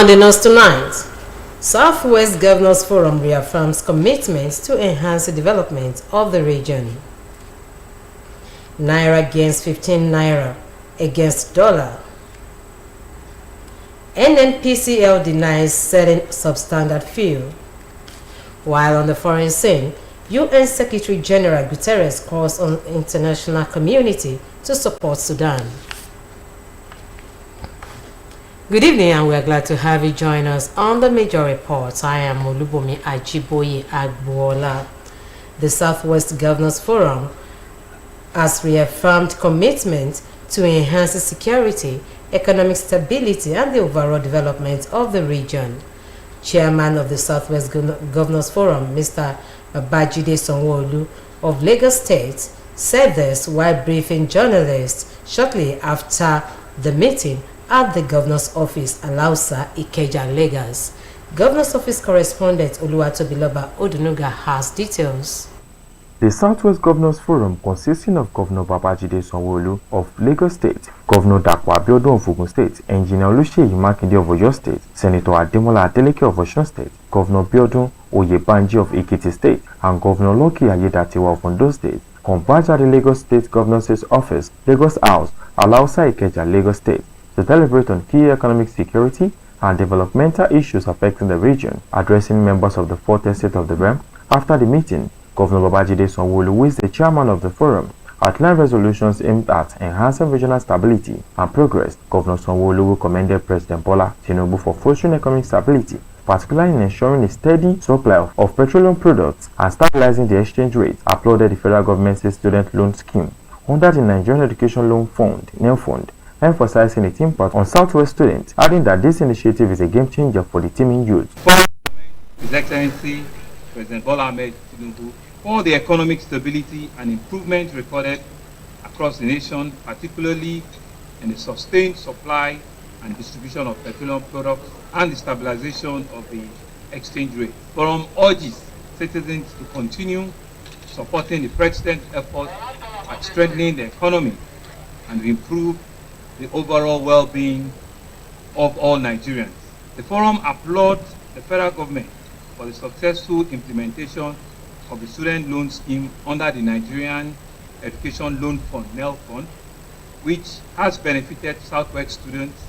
On the news tonight, Southwest Governors Forum reaffirms commitments to enhance the development of the region. Naira gains 15 naira against dollar. NNPCL denies selling substandard fuel. While on the foreign scene, UN Secretary General Guterres calls on international community to support Sudan. Good evening, and we are glad to have you join us on the major reports. I am Olubomi Ajiboye Agbola. The Southwest Governors Forum has reaffirmed commitment to enhance the security, economic stability, and the overall development of the region. Chairman of the Southwest Governors Forum, Mr. Babajide Sanwo-Olu of Lagos State, said this while briefing journalists shortly after the meeting at the Governor's Office, Alausa, Ikeja, Lagos. Governor's Office correspondent Oluwatobiloba Odunuga has details. The Southwest Governors Forum, consisting of Governor Babajide Sanwo-Olu of Lagos State, Governor Dapo Abiodun of Ogun State, Engineer Oluseyi Makinde of Oyo State, Senator Ademola Adeleke of Osun State, Governor Biodun Oyebanji of Ekiti State, and Governor Lucky Ayedatiwa of Ondo State, converged at the Lagos State Governor's Office, Lagos House, Alausa, Ikeja, Lagos State, to deliberate on key economic security and developmental issues affecting the region. Addressing members of the Fourth Estate of the realm after the meeting, Governor Babajide Sanwo-Olu, who is the chairman of the forum, outlined resolutions aimed at enhancing regional stability and progress. Governor Sanwo-Olu commended President Bola Tinubu for fostering economic stability, particularly in ensuring a steady supply of petroleum products and stabilizing the exchange rate. Applauded the federal government's student loan scheme under the Nigerian Education Loan Fund, NELFund, emphasizing its impact on Southwest students, adding that this initiative is a game changer for the teeming youth. His Excellency President Bola Ahmed Tinubu for the economic stability and improvement recorded across the nation, particularly in the sustained supply and distribution of petroleum products and the stabilization of the exchange rate. Forum urges citizens to continue supporting the President's effort at strengthening the economy and improve the overall well-being of all Nigerians. The forum applauds the federal government for the successful implementation of the student loan scheme under the Nigerian Education Loan Fund, NELFund, which has benefited Southwest students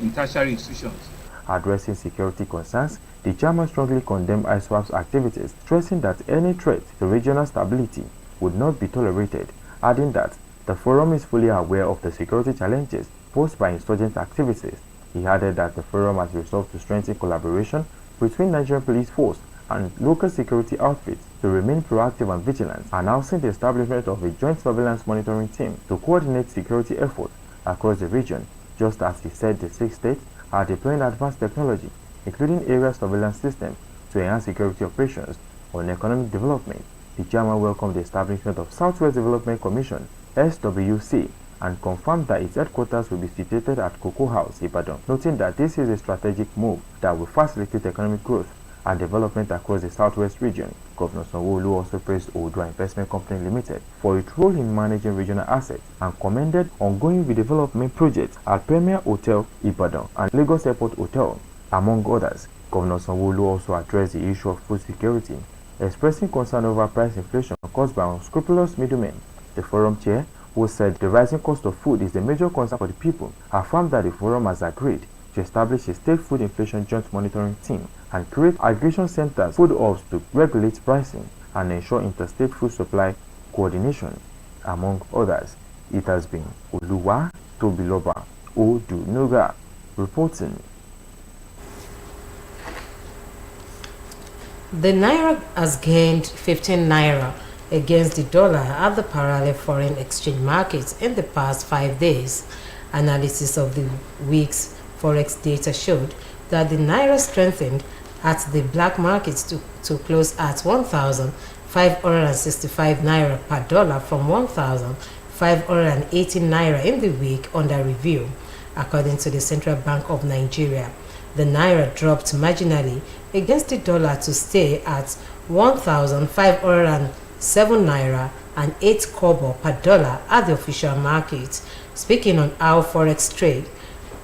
in tertiary institutions. Addressing security concerns, the chairman strongly condemned ISWAP's activities, stressing that any threat to regional stability would not be tolerated, adding that the forum is fully aware of the security challenges posed by insurgent activities. He added that the forum has resolved to strengthen collaboration between Nigerian police force and local security outfits to remain proactive and vigilant, announcing the establishment of a joint surveillance monitoring team to coordinate security efforts across the region. Just as he said, the 6 states are deploying advanced technology, including area surveillance systems, to enhance security operations. On economic development, the chairman welcomed the establishment of Southwest Development Commission, SWC, and confirmed that its headquarters will be situated at Cocoa House, Ibadan, noting that this is a strategic move that will facilitate economic growth and development across the Southwest region. Governor Sanwo-Olu also praised Odua Investment Company Limited for its role in managing regional assets and commended ongoing redevelopment projects at Premier Hotel, Ibadan, and Lagos Airport Hotel, among others. Governor Sanwo-Olu also addressed the issue of food security, expressing concern over price inflation caused by unscrupulous middlemen. The forum chair, who said the rising cost of food is a major concern for the people, affirmed that the forum has agreed to establish a state food inflation joint monitoring team and create aggregation centers, food hubs to regulate pricing and ensure interstate food supply coordination, among others. It has been Oluwa Tobiloba Odunuga reporting. The naira has gained 15 naira against the dollar at the parallel foreign exchange markets in the past 5 days. Analysis of the week's forex data showed that the naira strengthened at the black markets to close at 1,565 naira per dollar from 1,518 naira in the week under review, according to the Central Bank of Nigeria. The naira dropped marginally against the dollar to stay at 1,507 naira and 8 kobo per dollar at the official market. Speaking on how forex trade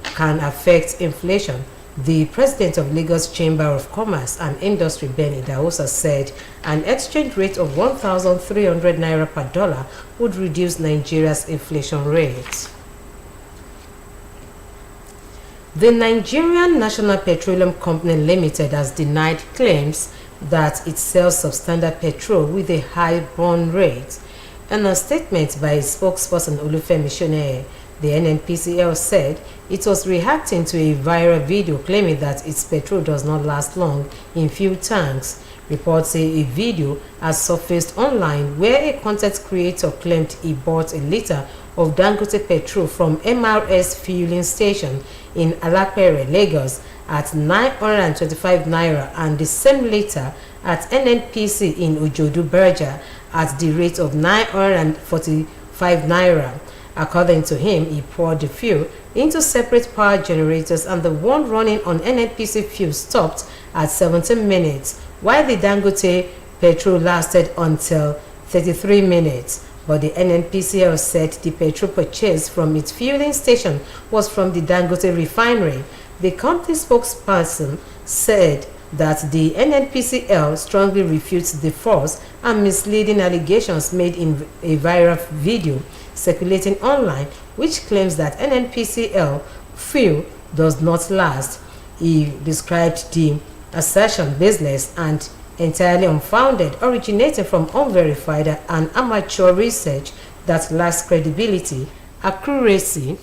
can affect inflation, the president of Lagos Chamber of Commerce and Industry, Ben Idahosa, said an exchange rate of 1,300 naira per dollar would reduce Nigeria's inflation rate. The Nigerian National Petroleum Company Limited has denied claims that it sells substandard petrol with a high burn rate. In a statement by its spokesperson Olufemi Shoneye, the NNPCL said it was reacting to a viral video claiming that its petrol does not last long in fuel tanks. Reports say a video has surfaced online where a content creator claimed he bought a liter of Dangote petrol from MRS fueling station in Alapere, Lagos at 925 naira and the same liter at NNPC in Ojodu, Berger at the rate of 945 naira. According to him, he poured the fuel into separate power generators and the one running on NNPC fuel stopped at 17 minutes, while the Dangote petrol lasted until 33 minutes. But the NNPCL said the petrol purchased from its fueling station was from the Dangote refinery. The company spokesperson said that the NNPCL strongly refutes the false and misleading allegations made in a viral video circulating online, which claims that NNPCL fuel does not last. He described the assertion baseless and entirely unfounded, originating from unverified and amateur research that lacks credibility, accuracy,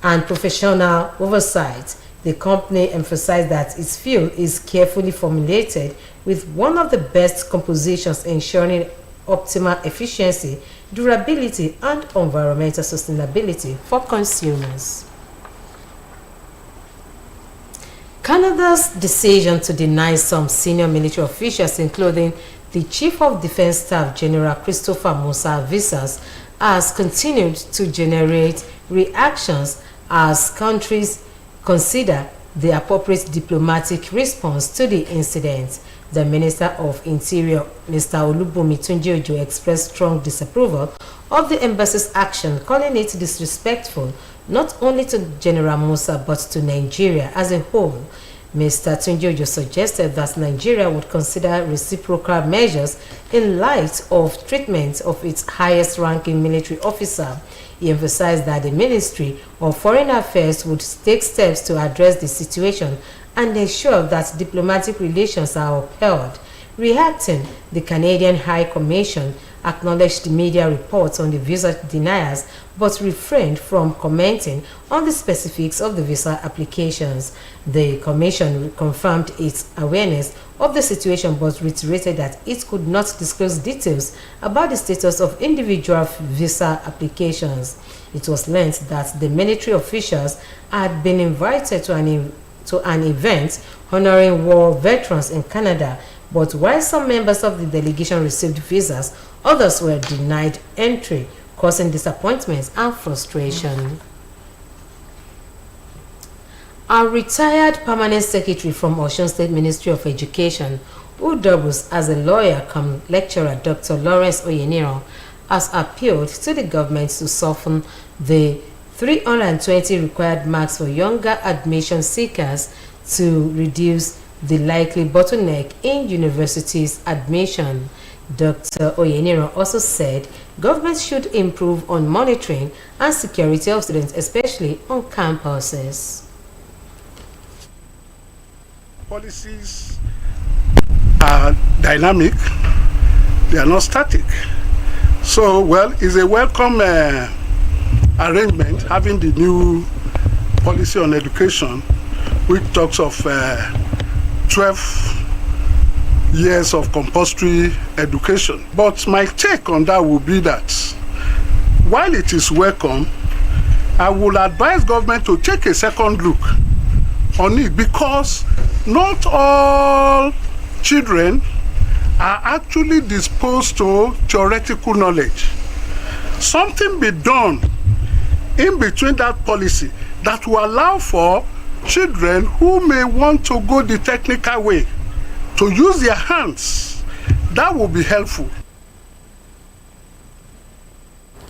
and professional oversight. The company emphasized that its fuel is carefully formulated with one of the best compositions ensuring optimal efficiency, durability, and environmental sustainability for consumers. Canada's decision to deny some senior military officials, including the Chief of Defense Staff General Christopher Musa, visas has continued to generate reactions as countries consider the appropriate diplomatic response to the incident. The Minister of Interior, Mr. Olubunmi Tunji-Ojo, expressed strong disapproval of the embassy's action, calling it disrespectful not only to General Musa but to Nigeria as a whole. Mr. Tunji-Ojo suggested that Nigeria would consider reciprocal measures in light of treatment of its highest-ranking military officer. He emphasized that the Ministry of Foreign Affairs would take steps to address the situation and ensure that diplomatic relations are upheld. Reacting, the Canadian High Commission acknowledged media reports on the visa deniers but refrained from commenting on the specifics of the visa applications. The Commission confirmed its awareness of the situation but reiterated that it could not disclose details about the status of individual visa applications. It was learned that the military officials had been invited to an event honoring war veterans in Canada, but while some members of the delegation received visas, others were denied entry, causing disappointment and frustration. A retired permanent secretary from Osun State Ministry of Education, who doubles as a lawyer cum lecturer, Dr. Lawrence Oyeniro, has appealed to the government to soften the 320 required marks for younger admission seekers to reduce the likely bottleneck in universities admission. Dr. Oyeniro also said government should improve on monitoring and security of students, especially on campuses. Policies are dynamic, they are not static. So, well, it's a welcome arrangement having the new policy on education, which talks of 12 years of compulsory education. But my take on that will be that while it is welcome, I will advise government to take a second look on it, because not all children are actually disposed to theoretical knowledge. Something be done in between that policy that will allow for children who may want to go the technical way to use their hands. That will be helpful.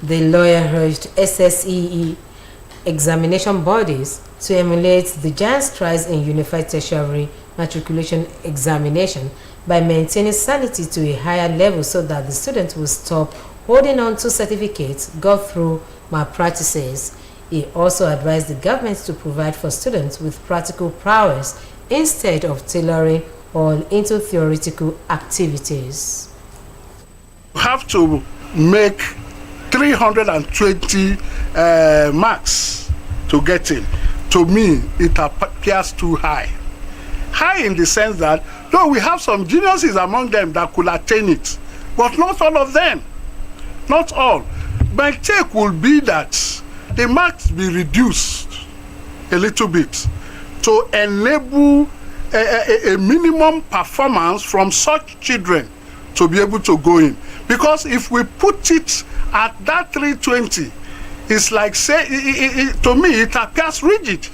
The lawyer urged SSEE examination bodies to emulate the giant strides in unified tertiary matriculation examination by maintaining sanity to a higher level so that the students will stop holding on to certificates got through malpractices. He also advised the government to provide for students with practical prowess instead of tailoring all into theoretical activities. You have to make 320 marks to get in. To me, it appears too high. High in the sense that, though we have some geniuses among them that could attain it, but not all of them. Not all. My take will be that the marks be reduced a little bit to enable a minimum performance from such children to be able to go in. Because if we put it at that 320, it's like, say, to me, it appears rigid.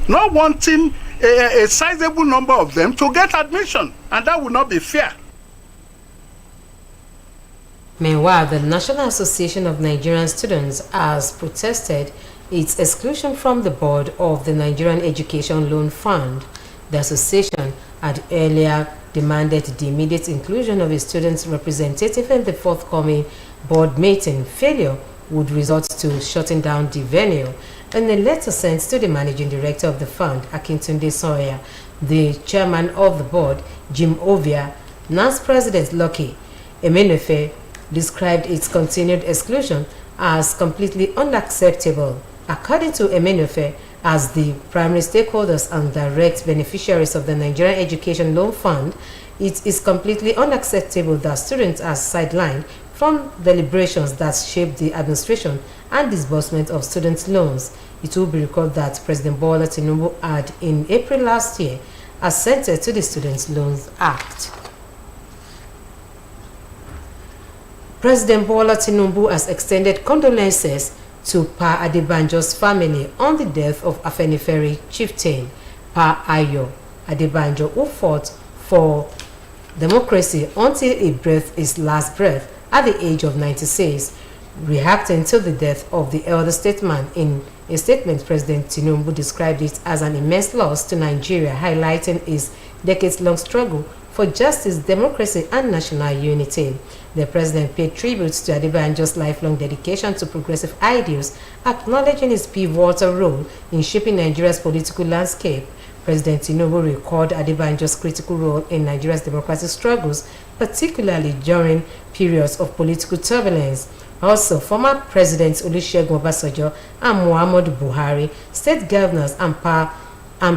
Not wanting a sizable number of them to get admission, and that would not be fair. Meanwhile, the National Association of Nigerian Students has protested its exclusion from the board of the Nigerian Education Loan Fund. The association had earlier demanded the immediate inclusion of a student's representative in the forthcoming board meeting. Failure would result to shutting down the venue. In a letter sent to the managing director of the fund, Akintunde Sawyer, the chairman of the board, Jim Ovia, NAS president Lucky Emenefe, described its continued exclusion as completely unacceptable. According to Emenefe, as the primary stakeholders and direct beneficiaries of the Nigerian Education Loan Fund, it is completely unacceptable that students are sidelined from deliberations that shape the administration and disbursement of student loans. It will be recalled that President Bola Tinubu had, in April last year, assented to the Student Loans Act. President Bola Tinubu has extended condolences to Pa Adebanjo's family on the death of Afenifere chieftain Pa Ayo Adebanjo, who fought for democracy until he breathed his last breath at the age of 96. Reacting to the death of the elder statesman, in a statement, President Tinubu described it as an immense loss to Nigeria, highlighting his decades-long struggle for justice, democracy, and national unity. The president paid tribute to Adebanjo's lifelong dedication to progressive ideals, acknowledging his pivotal role in shaping Nigeria's political landscape. President Tinubu recalled Adebanjo's critical role in Nigeria's democratic struggles, particularly during periods of political turbulence. Also, former Presidents Olusegun Obasanjo and Muhammadu Buhari, state governors and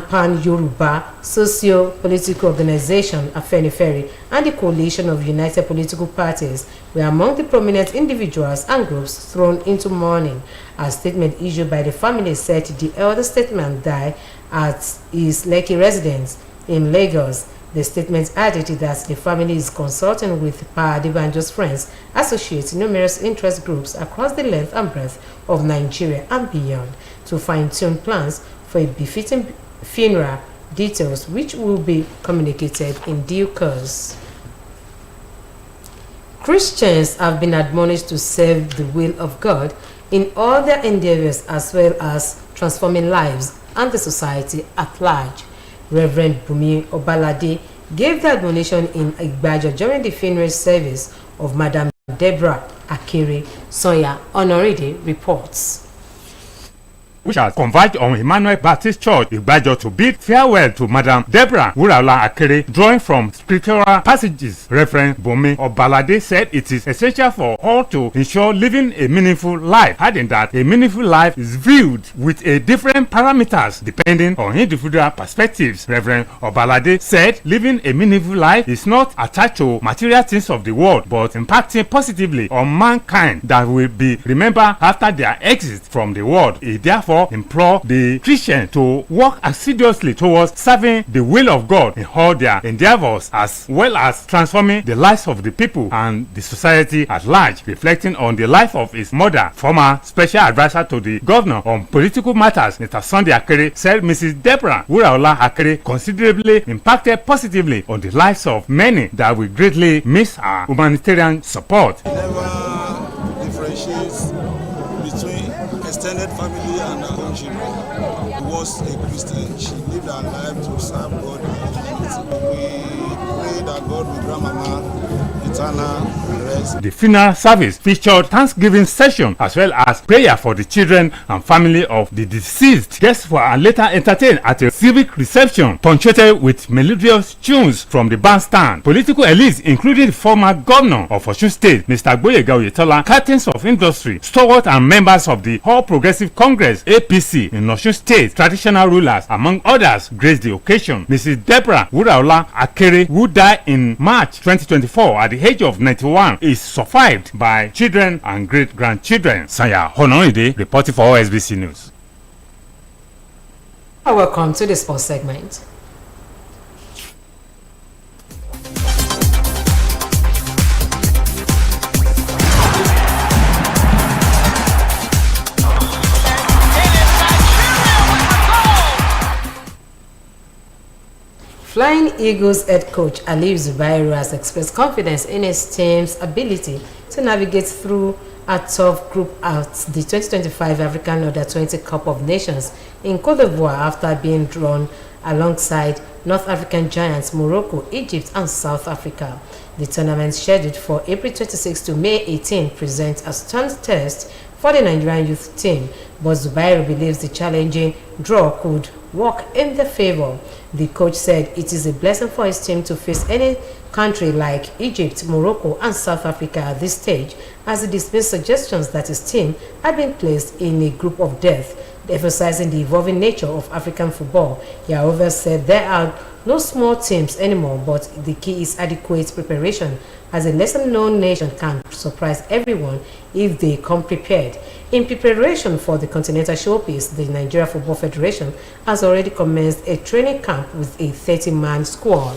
Pan-Yoruba socio-political organization Afenifere and the coalition of united political parties were among the prominent individuals and groups thrown into mourning. A statement issued by the family said the elder statesman died at his Lekki residence in Lagos. The statement added that the family is consulting with Pa Adebanjo's friends, associates, numerous interest groups across the length and breadth of Nigeria and beyond to fine-tune plans for a befitting funeral, details which will be communicated in due course. Christians have been admonished to serve the will of God in all their endeavors, as well as transforming lives and the society at large. Reverend Bumi Obalade gave the admonition in Igbajo during the funeral service of Madam Deborah Akere. Soya Honoride reports. which has converged on Emmanuel Baptist Church, Igbajo, to bid farewell to Madam Deborah Wuraola Akere. Drawing from scriptural passages, Reverend Bome Obalade said it is essential for all to ensure living a meaningful life, adding that a meaningful life is viewed with a different parameters depending on individual perspectives. Reverend Obalade said living a meaningful life is not attached to material things of the world, but impacting positively on mankind that will be remembered after their exit from the world. He therefore implore the Christians to work assiduously towards serving the will of God in all their endeavors, as well as transforming the lives of the people and the society at large. Reflecting on the life of his mother, former special advisor to the governor on political matters, Mr. Sunday Akere, said Mrs. Deborah Wuraola Akere considerably impacted positively on the lives of many that will greatly miss her humanitarian support. Never differentiates between extended family and her own children. She was a Christian. She lived her life to serve God and humanity. We pray that God will grant Mama eternal rest. The funeral service featured Thanksgiving session as well as prayer for the children and family of the deceased. Guests were later entertained at a civic reception punctuated with melodious tunes from the bandstand. Political elites, including the former governor of Osun State, Mr. Gboyega Oyetola, captains of industry, stalwart and members of the All Progressive Congress (APC) in Osun State, traditional rulers, among others, graced the occasion. Mrs. Deborah Wuraola Akere, who died in March 2024 at the age of 91, is survived by children and great-grandchildren. Sanya Honoride reporting for Osbc News. Welcome to the sports segment. Flying Eagles head coach Aliyu Zubairu has expressed confidence in his team's ability to navigate through a tough group at the 2025 African Under-20 Cup of Nations in Cote d'Ivoire after being drawn alongside North African giants Morocco, Egypt and South Africa. The tournament, scheduled for April 26 to May 18, presents a stern test for the Nigerian youth team, but Zubairu believes the challenging draw could work in their favor. The coach said it is a blessing for his team to face any country like Egypt, Morocco and South Africa at this stage, as he dismissed suggestions that his team had been placed in a group of death, emphasizing the evolving nature of African football. He, however, said there are no small teams anymore, but the key is adequate preparation, as a lesser-known nation can surprise everyone if they come prepared. In preparation for the Continental Showpiece, the Nigeria Football Federation has already commenced a training camp with a 30-man squad.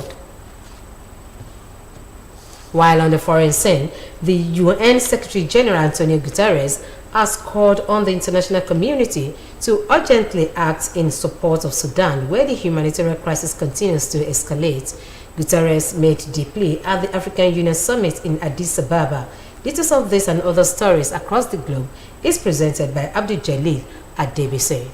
While on the foreign scene, the UN Secretary General Antonio Guterres has called on the international community to urgently act in support of Sudan, where the humanitarian crisis continues to escalate. Guterres made the plea at the African Union Summit in Addis Ababa. Details of this and other stories across the globe is presented by Abdul Jalil at DBC.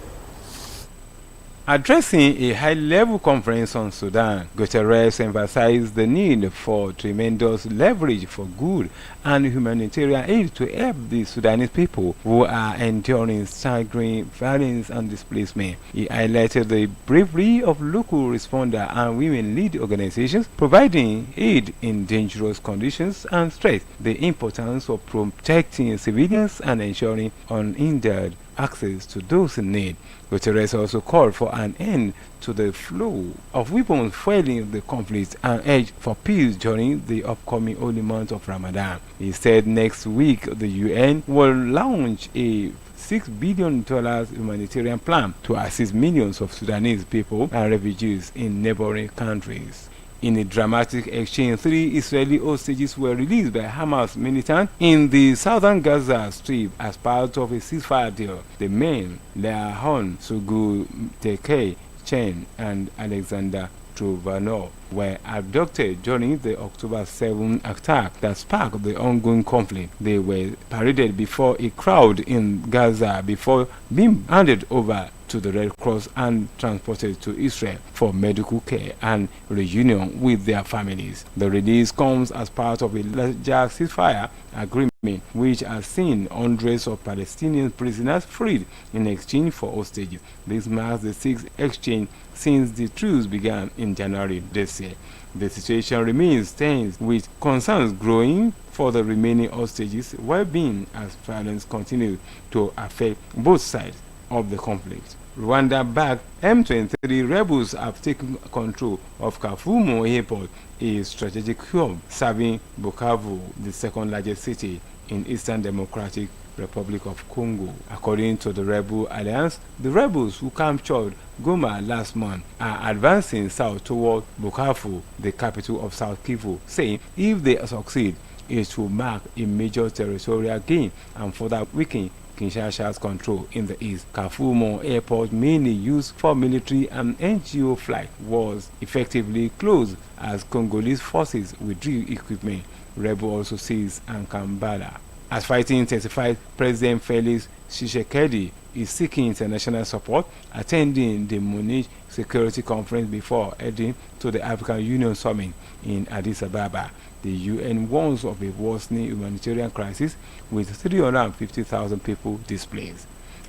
Addressing a high-level conference on Sudan, Guterres emphasized the need for tremendous leverage for good and humanitarian aid to help the Sudanese people who are enduring staggering violence and displacement. He highlighted the bravery of local responder and women-led organizations providing aid in dangerous conditions and stressed the importance of protecting civilians and ensuring unhindered access to those in need. Guterres also called for an end to the flow of weapons fueling the conflict and urged for peace during the upcoming holy month of Ramadan. He said next week the UN will launch a $6 billion humanitarian plan to assist millions of Sudanese people and refugees in neighboring countries. In a dramatic exchange, 3 Israeli hostages were released by Hamas militants in the southern Gaza Strip as part of a ceasefire deal. The men, Leahon Sugu Teke Chen and Alexander Trovanov, were abducted during the October 7 attack that sparked the ongoing conflict. They were paraded before a crowd in Gaza before being handed over to the Red Cross and transported to Israel for medical care and reunion with their families. The release comes as part of a larger ceasefire agreement which has seen hundreds of Palestinian prisoners freed in exchange for hostages. This marks the sixth exchange since the truce began in January this year. The situation remains tense, with concerns growing for the remaining hostages' well-being as violence continues to affect both sides of the conflict. Rwanda-backed M23 rebels have taken control of Kavumu Airport, a strategic hub serving Bukavu, the second largest city in Eastern Democratic Republic of Congo. According to the Rebel Alliance, the rebels who captured Goma last month are advancing south toward Bukavu, the capital of South Kivu, saying if they succeed, it will mark a major territorial gain and further weaken Kinshasa's control in the east. Kavumu Airport, mainly used for military and NGO flight, was effectively closed as Congolese forces withdrew equipment. Rebel also seized Ankambala. As fighting intensified, President Felix Tshisekedi is seeking international support, attending the Munich Security Conference before heading to the African Union Summit in Addis Ababa. The UN warns of a worsening humanitarian crisis with 350,000 people displaced.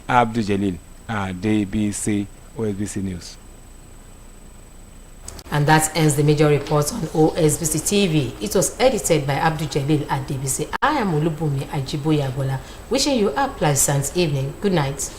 Abdul Jalil, DBC, Osbc News. And that ends the major reports on Osbc TV. It was edited by Abdul Jalil at DBC. I am Olubunmi Ajiboye Agbola, wishing you a pleasant evening. Good night.